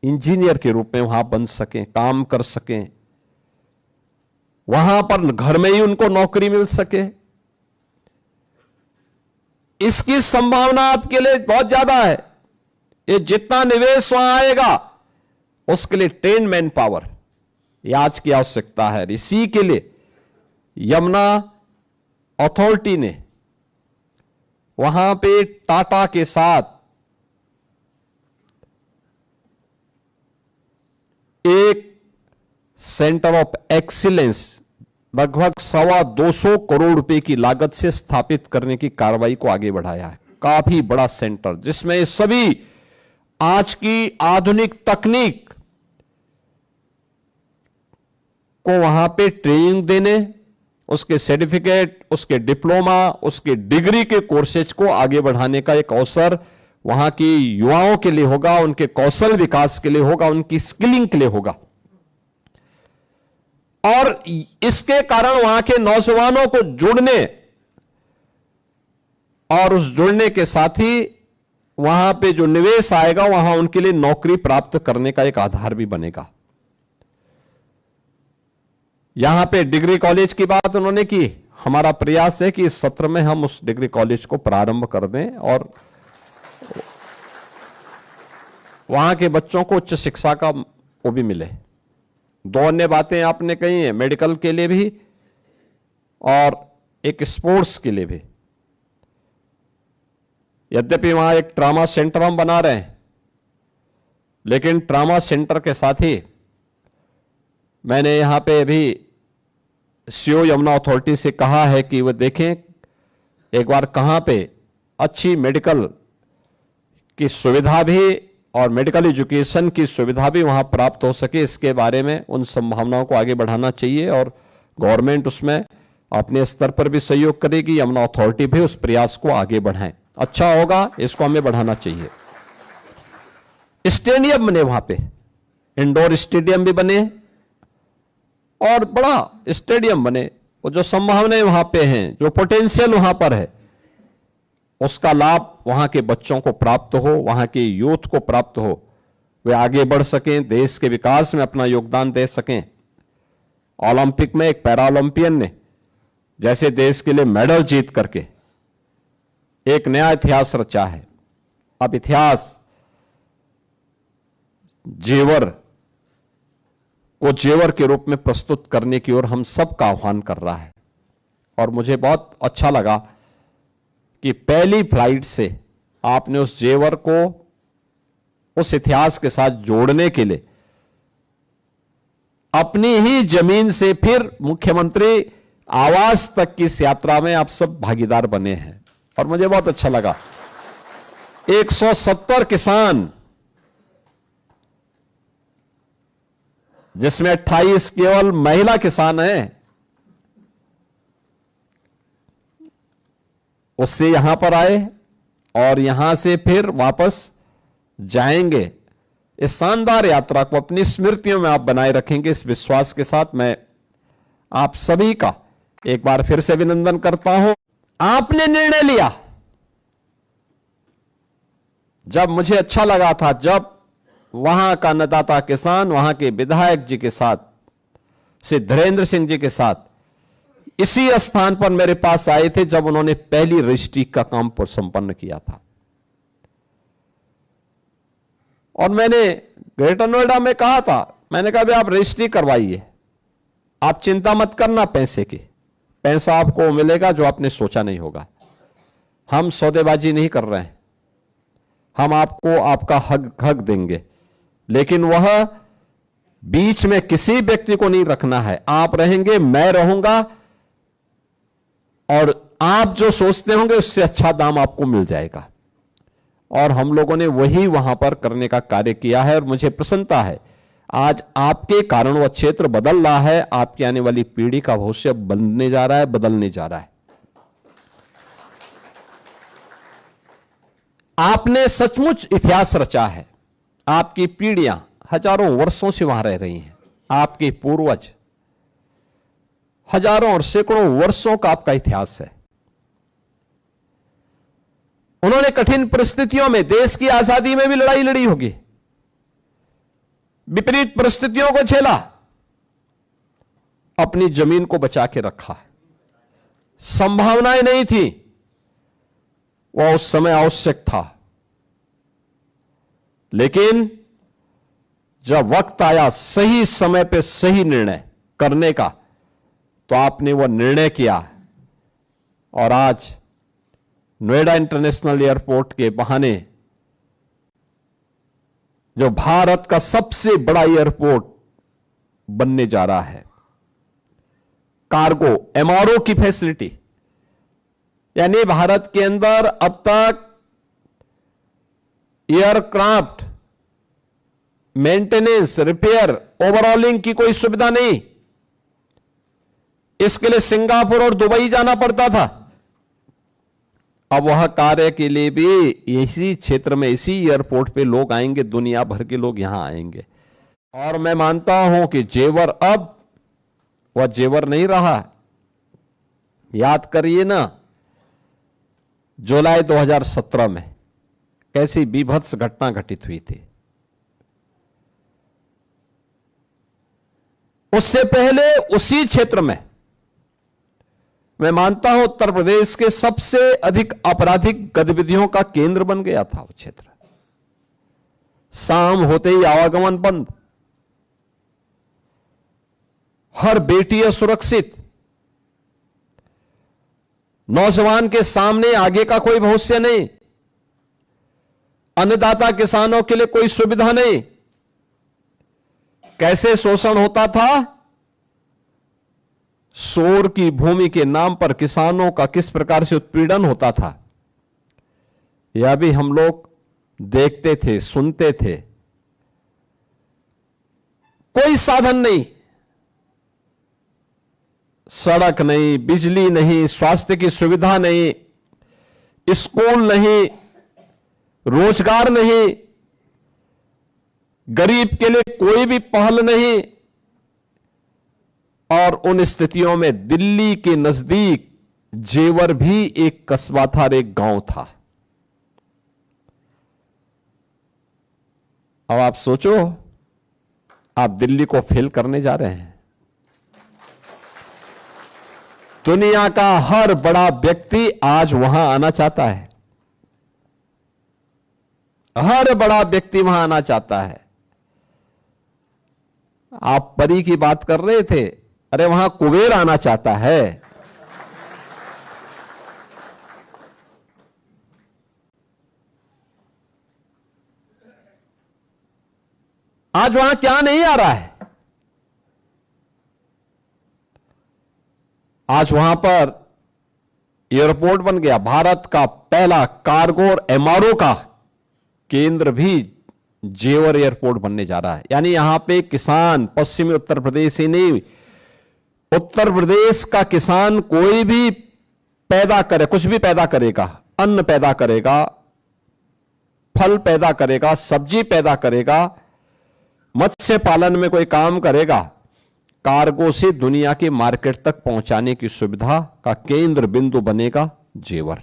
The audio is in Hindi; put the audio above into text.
इंजीनियर के रूप में वहां बन सकें, काम कर सकें, वहां पर घर में ही उनको नौकरी मिल सके। इसकी संभावना आपके लिए बहुत ज्यादा है। ये जितना निवेश वहां आएगा उसके लिए ट्रेन मैन पावर ये आज की आवश्यकता है। इसी के लिए यमुना अथॉरिटी ने वहां पे टाटा के साथ एक सेंटर ऑफ एक्सीलेंस लगभग 225 करोड़ रुपए की लागत से स्थापित करने की कार्रवाई को आगे बढ़ाया है। काफी बड़ा सेंटर जिसमें सभी आज की आधुनिक तकनीक को वहां पे ट्रेनिंग देने, उसके सर्टिफिकेट, उसके डिप्लोमा, उसके डिग्री के कोर्सेज को आगे बढ़ाने का एक अवसर वहां की युवाओं के लिए होगा, उनके कौशल विकास के लिए होगा, उनकी स्किलिंग के लिए होगा। और इसके कारण वहां के नौजवानों को जुड़ने और उस जुड़ने के साथ ही वहां पे जो निवेश आएगा वहां उनके लिए नौकरी प्राप्त करने का एक आधार भी बनेगा। यहां पे डिग्री कॉलेज की बात उन्होंने की। हमारा प्रयास है कि इस सत्र में हम उस डिग्री कॉलेज को प्रारंभ कर दें और वहां के बच्चों को उच्च शिक्षा का वो भी मिले। दो अन्य बातें आपने कही हैं, मेडिकल के लिए भी और एक स्पोर्ट्स के लिए भी। यद्यपि वहां एक ट्रामा सेंटर हम बना रहे हैं, लेकिन ट्रामा सेंटर के साथ ही मैंने यहां पे अभी सीओ यमुना अथॉरिटी से कहा है कि वो देखें एक बार कहां पे अच्छी मेडिकल की सुविधा भी और मेडिकल एजुकेशन की सुविधा भी वहां प्राप्त हो सके। इसके बारे में उन संभावनाओं को आगे बढ़ाना चाहिए और गवर्नमेंट उसमें अपने स्तर पर भी सहयोग करेगी, यमुना अथॉरिटी भी उस प्रयास को आगे बढ़ाएं। अच्छा होगा, इसको हमें बढ़ाना चाहिए। स्टेडियम बने वहां पे, इंडोर स्टेडियम भी बने और बड़ा स्टेडियम बने। वो जो संभावनाएं वहां पे हैं, जो पोटेंशियल वहां पर है, उसका लाभ वहां के बच्चों को प्राप्त हो, वहां के यूथ को प्राप्त हो, वे आगे बढ़ सकें, देश के विकास में अपना योगदान दे सकें। ओलंपिक में एक पैरा ओलंपियन ने जैसे देश के लिए मेडल जीत करके एक नया इतिहास रचा है। अब इतिहास जेवर को जेवर के रूप में प्रस्तुत करने की ओर हम सबका आह्वान कर रहा है। और मुझे बहुत अच्छा लगा कि पहली फ्लाइट से आपने उस जेवर को उस इतिहास के साथ जोड़ने के लिए अपनी ही जमीन से फिर मुख्यमंत्री आवास तक की इस यात्रा में आप सब भागीदार बने हैं और मुझे बहुत अच्छा लगा। 170 किसान, जिसमें 28 केवल महिला किसान हैं, उससे यहां पर आए और यहां से फिर वापस जाएंगे। इस शानदार यात्रा को अपनी स्मृतियों में आप बनाए रखेंगे, इस विश्वास के साथ मैं आप सभी का एक बार फिर से अभिनंदन करता हूं। आपने निर्णय लिया, जब मुझे अच्छा लगा था जब वहां का अन्नदाता किसान वहां के विधायक जी के साथ, श्री धीरेन्द्र सिंह जी के साथ इसी स्थान पर मेरे पास आए थे जब उन्होंने पहली रजिस्ट्री का काम पर संपन्न किया था। और मैंने ग्रेटर नोएडा में कहा था, मैंने कहा भाई आप रजिस्ट्री करवाइए, आप चिंता मत करना पैसे की, पैसा आपको मिलेगा जो आपने सोचा नहीं होगा। हम सौदेबाजी नहीं कर रहे हैं, हम आपको आपका हक देंगे, लेकिन वह बीच में किसी व्यक्ति को नहीं रखना है। आप रहेंगे, मैं रहूंगा और आप जो सोचते होंगे उससे अच्छा दाम आपको मिल जाएगा। और हम लोगों ने वही वहां पर करने का कार्य किया है और मुझे प्रसन्नता है आज आपके कारण वह क्षेत्र बदल रहा है। आपकी आने वाली पीढ़ी का भविष्य बनने जा रहा है, बदलने जा रहा है। आपने सचमुच इतिहास रचा है। आपकी पीढ़ियां हजारों वर्षों से वहां रह रही हैं। आपके पूर्वज हजारों और सैकड़ों वर्षों का आपका इतिहास है। उन्होंने कठिन परिस्थितियों में देश की आजादी में भी लड़ाई लड़ी होगी, विपरीत परिस्थितियों को झेला, अपनी जमीन को बचा के रखा। संभावनाएं नहीं थी, वह उस समय आवश्यक था, लेकिन जब वक्त आया सही समय पे सही निर्णय करने का, तो आपने वह निर्णय किया और आज नोएडा इंटरनेशनल एयरपोर्ट के बहाने जो भारत का सबसे बड़ा एयरपोर्ट बनने जा रहा है, कार्गो एमआरओ की फैसिलिटी, यानी भारत के अंदर अब तक एयरक्राफ्ट मेंटेनेंस, रिपेयर, ओवरऑलिंग की कोई सुविधा नहीं। इसके लिए सिंगापुर और दुबई जाना पड़ता था। अब वह कार्य के लिए भी इसी क्षेत्र में, इसी एयरपोर्ट पे लोग आएंगे, दुनिया भर के लोग यहां आएंगे। और मैं मानता हूं कि जेवर अब वह जेवर नहीं रहा। याद करिए ना, जुलाई 2017 में कैसी बीभत्स घटना घटित हुई थी। उससे पहले उसी क्षेत्र में मैं मानता हूं उत्तर प्रदेश के सबसे अधिक आपराधिक गतिविधियों का केंद्र बन गया था वो क्षेत्र। शाम होते ही आवागमन बंद, हर बेटी असुरक्षित, नौजवान के सामने आगे का कोई भविष्य नहीं, अन्नदाता किसानों के लिए कोई सुविधा नहीं। कैसे शोषण होता था, शोर की भूमि के नाम पर किसानों का किस प्रकार से उत्पीड़न होता था, यह भी हम लोग देखते थे, सुनते थे। कोई साधन नहीं, सड़क नहीं, बिजली नहीं, स्वास्थ्य की सुविधा नहीं, स्कूल नहीं, रोजगार नहीं, गरीब के लिए कोई भी पहल नहीं। और उन स्थितियों में दिल्ली के नजदीक जेवर भी एक कस्बा था, एक गांव था। अब आप सोचो, आप दिल्ली को फेल करने जा रहे हैं। दुनिया का हर बड़ा व्यक्ति आज वहां आना चाहता है, हर बड़ा व्यक्ति वहां आना चाहता है। आप परी की बात कर रहे थे, अरे वहां कुबेर आना चाहता है। आज वहां क्या नहीं आ रहा है, आज वहां पर एयरपोर्ट बन गया। भारत का पहला कार्गो और एमआरओ का केंद्र भी जेवर एयरपोर्ट बनने जा रहा है। यानी यहां पे किसान, पश्चिमी उत्तर प्रदेश ही नहीं, उत्तर प्रदेश का किसान कोई भी पैदा करे, कुछ भी पैदा करेगा, अन्न पैदा करेगा, फल पैदा करेगा, सब्जी पैदा करेगा, मत्स्य पालन में कोई काम करेगा, कार्गो से दुनिया के मार्केट तक पहुंचाने की सुविधा का केंद्र बिंदु बनेगा जेवर।